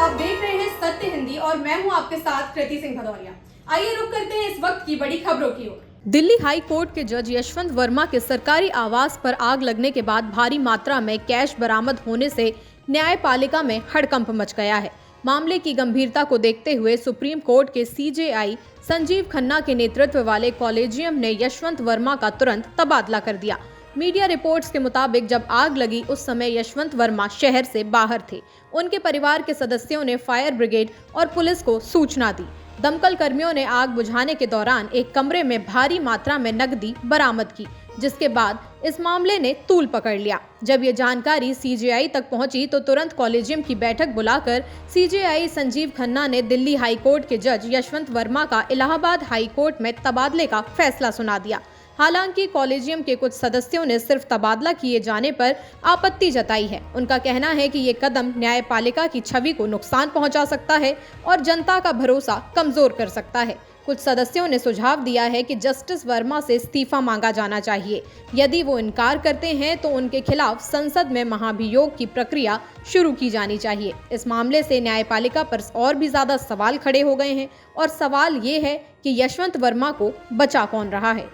आप देख रहे हैं सत्य हिंदी और मैं हूं आपके साथ कृति सिंह भदौरिया। आइए रुक करते हैं इस वक्त की बड़ी खबरों की ओर। दिल्ली हाई कोर्ट के जज यशवंत वर्मा के सरकारी आवास पर आग लगने के बाद भारी मात्रा में कैश बरामद होने से न्यायपालिका में हड़कंप मच गया है। मामले की गंभीरता को देखते हुए सुप्रीम कोर्ट के सीजेआई संजीव खन्ना के नेतृत्व वाले कॉलेजियम ने यशवंत वर्मा का तुरंत तबादला कर दिया। मीडिया रिपोर्ट्स के मुताबिक जब आग लगी उस समय यशवंत वर्मा शहर से बाहर थे। उनके परिवार के सदस्यों ने फायर ब्रिगेड और पुलिस को सूचना दी। दमकल कर्मियों ने आग बुझाने के दौरान एक कमरे में भारी मात्रा में नकदी बरामद की, जिसके बाद इस मामले ने तूल पकड़ लिया। जब ये जानकारी सीजेआई तक पहुंची तो तुरंत कॉलेजियम की बैठक बुलाकर सीजेआई संजीव खन्ना ने दिल्ली हाई कोर्ट के जज यशवंत वर्मा का इलाहाबाद हाई कोर्ट में तबादले का फैसला सुना दिया। हालांकि कॉलेजियम के कुछ सदस्यों ने सिर्फ तबादला किए जाने पर आपत्ति जताई है। उनका कहना है कि ये कदम न्यायपालिका की छवि को नुकसान पहुंचा सकता है और जनता का भरोसा कमजोर कर सकता है। कुछ सदस्यों ने सुझाव दिया है कि जस्टिस वर्मा से इस्तीफा मांगा जाना चाहिए। यदि वो इनकार करते हैं तो उनके खिलाफ संसद में महाभियोग की प्रक्रिया शुरू की जानी चाहिए। इस मामले से न्यायपालिका पर और भी ज्यादा सवाल खड़े हो गए हैं और सवाल ये है कि यशवंत वर्मा को बचा कौन रहा है।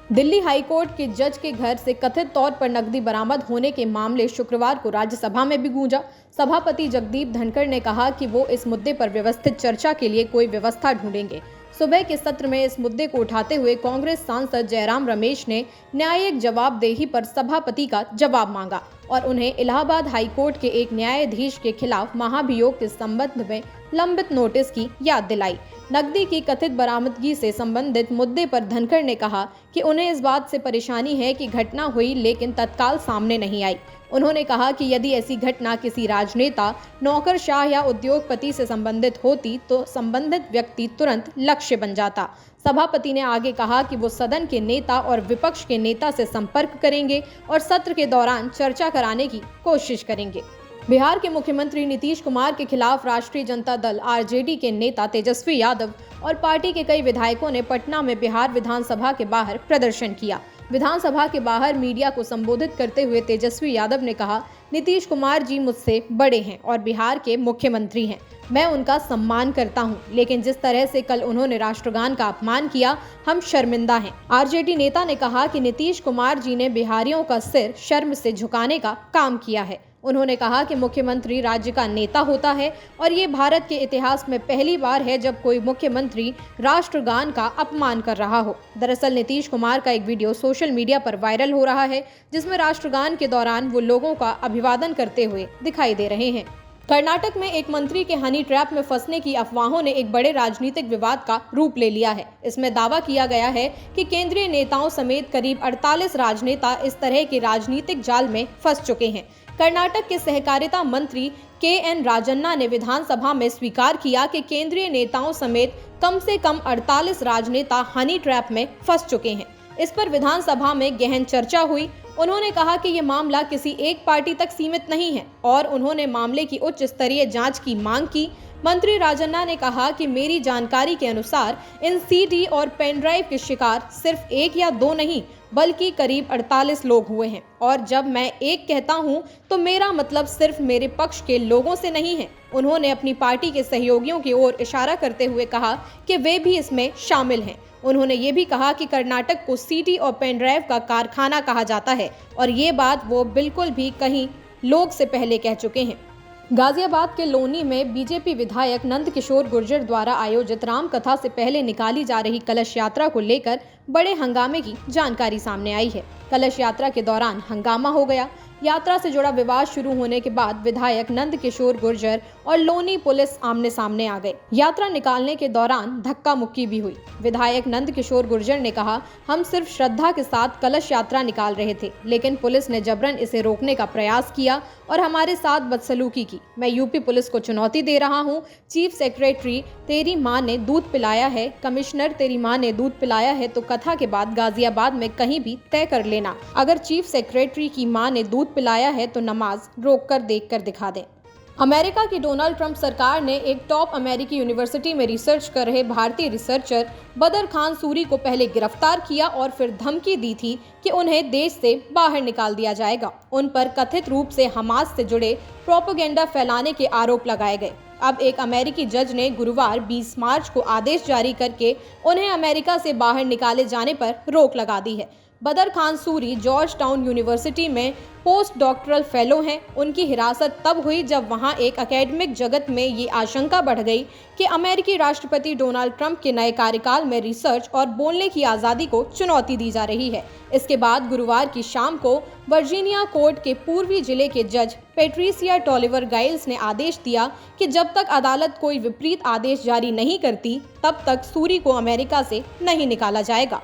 दिल्ली हाई कोर्ट के जज के घर से कथित तौर पर नकदी बरामद होने के मामले शुक्रवार को राज्यसभा में भी गूंजा। सभापति जगदीप धनखड़ ने कहा कि वो इस मुद्दे पर व्यवस्थित चर्चा के लिए कोई व्यवस्था ढूंढेंगे। सुबह के सत्र में इस मुद्दे को उठाते हुए कांग्रेस सांसद जयराम रमेश ने न्यायिक जवाबदेही पर सभापति का जवाब मांगा और उन्हें इलाहाबाद हाई कोर्ट के एक न्यायाधीश के खिलाफ महाभियोग के संबंध में लंबित नोटिस की याद दिलाई। नकदी की कथित बरामदगी से संबंधित मुद्दे पर धनखड़ ने कहा कि उन्हें इस बात से परेशानी है कि घटना हुई लेकिन तत्काल सामने नहीं आई। उन्होंने कहा कि यदि ऐसी घटना किसी राजनेता, नौकरशाह या उद्योगपति से संबंधित होती तो संबंधित व्यक्ति तुरंत लक्ष्य बन जाता। सभापति ने आगे कहा कि वो सदन के नेता और विपक्ष के नेता से संपर्क करेंगे और सत्र के दौरान चर्चा कराने की कोशिश करेंगे। बिहार के मुख्यमंत्री नीतीश कुमार के खिलाफ राष्ट्रीय जनता दल आरजेडी के नेता तेजस्वी यादव और पार्टी के कई विधायकों ने पटना में बिहार विधानसभा के बाहर प्रदर्शन किया। विधानसभा के बाहर मीडिया को संबोधित करते हुए तेजस्वी यादव ने कहा, नीतीश कुमार जी मुझसे बड़े हैं और बिहार के मुख्यमंत्री हैं। मैं उनका सम्मान करता हूं, लेकिन जिस तरह से कल उन्होंने राष्ट्रगान का अपमान किया, हम शर्मिंदा हैं। आरजेडी नेता ने कहा कि नीतीश कुमार जी ने बिहारियों का सिर शर्म से झुकाने का काम किया है। उन्होंने कहा कि मुख्यमंत्री राज्य का नेता होता है और ये भारत के इतिहास में पहली बार है जब कोई मुख्यमंत्री राष्ट्रगान का अपमान कर रहा हो। दरअसल नीतीश कुमार का एक वीडियो सोशल मीडिया पर वायरल हो रहा है, जिसमें राष्ट्रगान के दौरान वो लोगों का अभिवादन करते हुए दिखाई दे रहे हैं। कर्नाटक में एक मंत्री के हनी ट्रैप में फंसने की अफवाहों ने एक बड़े राजनीतिक विवाद का रूप ले लिया है। इसमें दावा किया गया है कि केंद्रीय नेताओं समेत करीब 48 राजनेता इस तरह के राजनीतिक जाल में फंस चुके हैं। कर्नाटक के सहकारिता मंत्री के.एन. राजन्ना ने विधानसभा में स्वीकार किया कि केंद्रीय नेताओं समेत कम से कम 48 राजनेता हनी ट्रैप में फंस चुके हैं। इस पर विधानसभा में गहन चर्चा हुई। उन्होंने कहा कि ये मामला किसी एक पार्टी तक सीमित नहीं है और उन्होंने मामले की उच्च स्तरीय जांच की मांग की। मंत्री राजन्ना ने कहा कि मेरी जानकारी के अनुसार इन सीडी और पेन ड्राइव के शिकार सिर्फ एक या दो नहीं बल्कि करीब 48 लोग हुए हैं और जब मैं एक कहता हूं तो मेरा मतलब सिर्फ मेरे पक्ष के लोगों से नहीं है। उन्होंने अपनी पार्टी के सहयोगियों की ओर इशारा करते हुए कहा कि वे भी इसमें शामिल हैं। उन्होंने ये भी कहा कि कर्नाटक को सीडी और पेन ड्राइव का कारखाना कहा जाता है और ये बात वो बिल्कुल भी कहीं लोग से पहले कह चुके हैं। गाजियाबाद के लोनी में बीजेपी विधायक नंद किशोर गुर्जर द्वारा आयोजित राम कथा से पहले निकाली जा रही कलश यात्रा को लेकर बड़े हंगामे की जानकारी सामने आई है। कलश यात्रा के दौरान हंगामा हो गया। यात्रा से जुड़ा विवाद शुरू होने के बाद विधायक नंद किशोर गुर्जर और लोनी पुलिस आमने सामने आ गए। यात्रा निकालने के दौरान धक्का मुक्की भी हुई। विधायक नंद किशोर गुर्जर ने कहा, हम सिर्फ श्रद्धा के साथ कलश यात्रा निकाल रहे थे, लेकिन पुलिस ने जबरन इसे रोकने का प्रयास किया और हमारे साथ बदसलूकी की। मैं यूपी पुलिस को चुनौती दे रहा हूँ। चीफ सेक्रेटरी, तेरी माँ ने दूध पिलाया है, कमिश्नर, तेरी माँ ने दूध पिलाया है, तो कथा के बाद गाजियाबाद में कहीं भी तय कर लेना। अगर चीफ सेक्रेटरी की माँ ने दूध पिलाया है तो नमाज रोक कर देख कर दिखा दें। अमेरिका की डोनाल्ड ट्रंप सरकार ने एक टॉप अमेरिकी यूनिवर्सिटी में रिसर्च कर रहे भारतीय रिसर्चर बदर खान सूरी को पहले गिरफ्तार किया और फिर धमकी दी थी कि उन्हें देश से बाहर निकाल दिया जाएगा। उन पर कथित रूप से हमास से जुड़े प्रोपेगेंडा फैलाने के आरोप लगाए गए। अब एक अमेरिकी जज ने गुरुवार 20 मार्च को आदेश जारी करके उन्हें अमेरिका से बाहर निकाले जाने पर रोक लगा दी है। बदर Khan Suri George town university में पोस्ट डॉक्टरल फेलो हैं। उनकी हिरासत तब हुई जब वहां एक एकेडमिक जगत में ये आशंका बढ़ गई कि अमेरिकी राष्ट्रपति डोनाल्ड ट्रंप के नए कार्यकाल में रिसर्च और बोलने की आज़ादी को चुनौती दी जा रही है। इसके बाद गुरुवार की शाम को वर्जीनिया कोर्ट के पूर्वी जिले के जज पेट्रिसिया टॉलिवर गाइल्स ने आदेश दिया कि जब तक अदालत कोई विपरीत आदेश जारी नहीं करती तब तक सूरी को अमेरिका से नहीं निकाला जाएगा।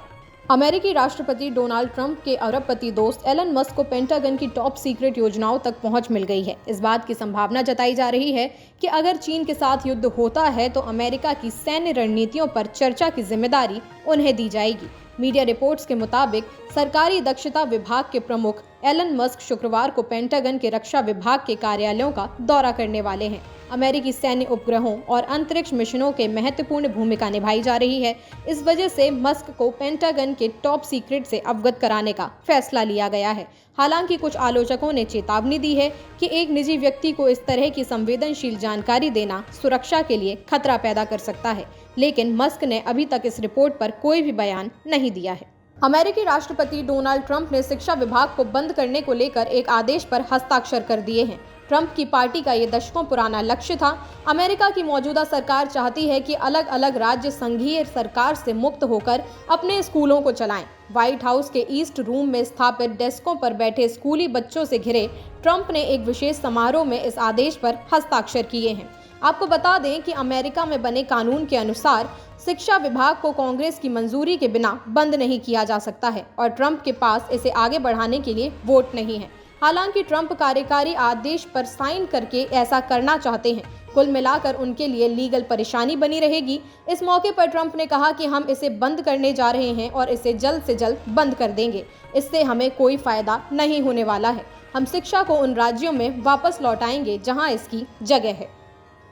अमेरिकी राष्ट्रपति डोनाल्ड ट्रंप के अरबपति दोस्त एलन मस्क को पेंटागन की टॉप सीक्रेट योजनाओं तक पहुंच मिल गई है। इस बात की संभावना जताई जा रही है कि अगर चीन के साथ युद्ध होता है तो अमेरिका की सैन्य रणनीतियों पर चर्चा की जिम्मेदारी उन्हें दी जाएगी। मीडिया रिपोर्ट्स के मुताबिक सरकारी दक्षता विभाग के प्रमुख एलन मस्क शुक्रवार को पेंटागन के रक्षा विभाग के कार्यालयों का दौरा करने वाले हैं। अमेरिकी सैन्य उपग्रहों और अंतरिक्ष मिशनों के महत्वपूर्ण भूमिका निभाई जा रही है। इस वजह से मस्क को पेंटागन के टॉप सीक्रेट से अवगत कराने का फैसला लिया गया है। हालांकि कुछ आलोचकों ने चेतावनी दी है कि एक निजी व्यक्ति को इस तरह की संवेदनशील जानकारी देना सुरक्षा के लिए खतरा पैदा कर सकता है, लेकिन मस्क ने अभी तक इस रिपोर्ट पर कोई भी बयान नहीं दिया है। अमेरिकी राष्ट्रपति डोनाल्ड ट्रंप ने शिक्षा विभाग को बंद करने को लेकर एक आदेश पर हस्ताक्षर कर दिए हैं। ट्रंप की पार्टी का ये दशकों पुराना लक्ष्य था। अमेरिका की मौजूदा सरकार चाहती है कि अलग अलग राज्य संघीय सरकार से मुक्त होकर अपने स्कूलों को चलाएं। व्हाइट हाउस के ईस्ट रूम में स्थापित डेस्कों पर बैठे स्कूली बच्चों से घिरे ट्रंप ने एक विशेष समारोह में इस आदेश पर हस्ताक्षर किए हैं। आपको बता दें कि अमेरिका में बने कानून के अनुसार शिक्षा विभाग को कांग्रेस की मंजूरी के बिना बंद नहीं किया जा सकता है और ट्रंप के पास इसे आगे बढ़ाने के लिए वोट नहीं है। हालांकि ट्रंप कार्यकारी आदेश पर साइन करके ऐसा करना चाहते हैं। कुल मिलाकर उनके लिए लीगल परेशानी बनी रहेगी। इस मौके पर ट्रंप ने कहा कि हम इसे बंद करने जा रहे हैं और इसे जल्द से जल्द बंद कर देंगे। इससे हमें कोई फायदा नहीं होने वाला है। हम शिक्षा को उन राज्यों में वापस लौटाएंगे जहां इसकी जगह है।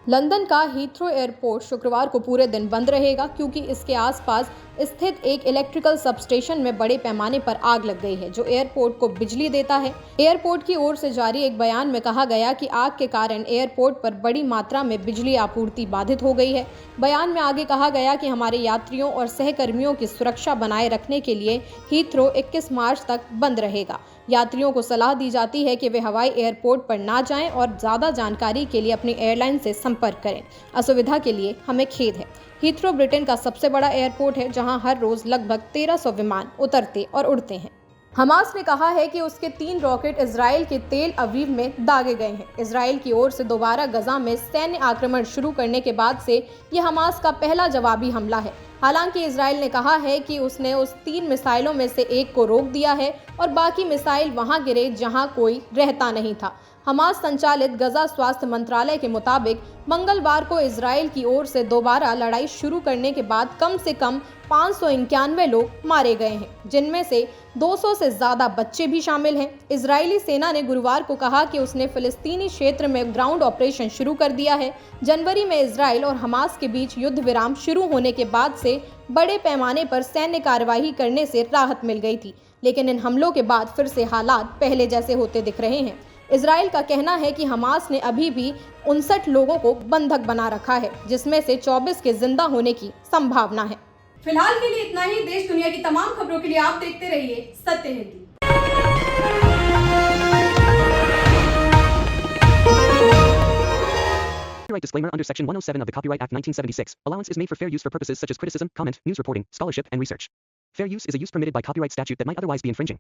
लंदन का हीथ्रो एयरपोर्ट शुक्रवार को पूरे दिन बंद रहेगा क्योंकि इसके आसपास स्थित एक इलेक्ट्रिकल सबस्टेशन में बड़े पैमाने पर आग लग गई है जो एयरपोर्ट को बिजली देता है। एयरपोर्ट की ओर से जारी एक बयान में कहा गया कि आग के कारण एयरपोर्ट पर बड़ी मात्रा में बिजली आपूर्ति बाधित हो गई है। बयान में आगे कहा गया कि हमारे यात्रियों और सहकर्मियों की सुरक्षा बनाए रखने के लिए हीथ्रो 21 मार्च तक बंद रहेगा। यात्रियों को सलाह दी जाती है कि वे हवाई एयरपोर्ट पर ना जाएं और ज़्यादा जानकारी के लिए अपनी एयरलाइन से संपर्क करें। असुविधा के लिए हमें खेद है। हीथ्रो ब्रिटेन का सबसे बड़ा एयरपोर्ट है जहां हर रोज लगभग 1300 विमान उतरते और उड़ते हैं। हमास ने कहा है कि उसके 3 रॉकेट इजराइल के तेल अवीव में दागे गए हैं। इजराइल की ओर से दोबारा गजा में सैन्य आक्रमण शुरू करने के बाद से यह हमास का पहला जवाबी हमला है। हालांकि इजराइल ने कहा है कि उसने उस 3 मिसाइलों में से एक को रोक दिया है और बाकी मिसाइल वहां गिरे जहां कोई रहता नहीं था। हमास संचालित गजा स्वास्थ्य मंत्रालय के मुताबिक मंगलवार को इजराइल की ओर से दोबारा लड़ाई शुरू करने के बाद कम से कम 591 लोग मारे गए हैं, जिनमें से 200 से ज़्यादा बच्चे भी शामिल हैं। इजरायली सेना ने गुरुवार को कहा कि उसने फिलिस्तीनी क्षेत्र में ग्राउंड ऑपरेशन शुरू कर दिया है। जनवरी में इजराइल और हमास के बीच युद्ध विराम शुरू होने के बाद से बड़े पैमाने पर सैन्य कार्रवाई करने से राहत मिल गई थी, लेकिन इन हमलों के बाद फिर से हालात पहले जैसे होते दिख रहे हैं। इजराइल का कहना है कि हमास ने अभी भी 59 लोगों को बंधक बना रखा है, जिसमें से 24 के जिंदा होने की संभावना है। फिलहाल के लिए इतना ही। देश दुनिया की तमाम खबरों के लिए आप देखते रहिए सत्य Hindi. Copyright disclaimer under Section 107 of the Copyright Act 1976. Allowance is made for fair use for purposes such as criticism, comment, news reporting, scholarship, and research. Fair use is a use permitted by copyright statute that might otherwise be infringing.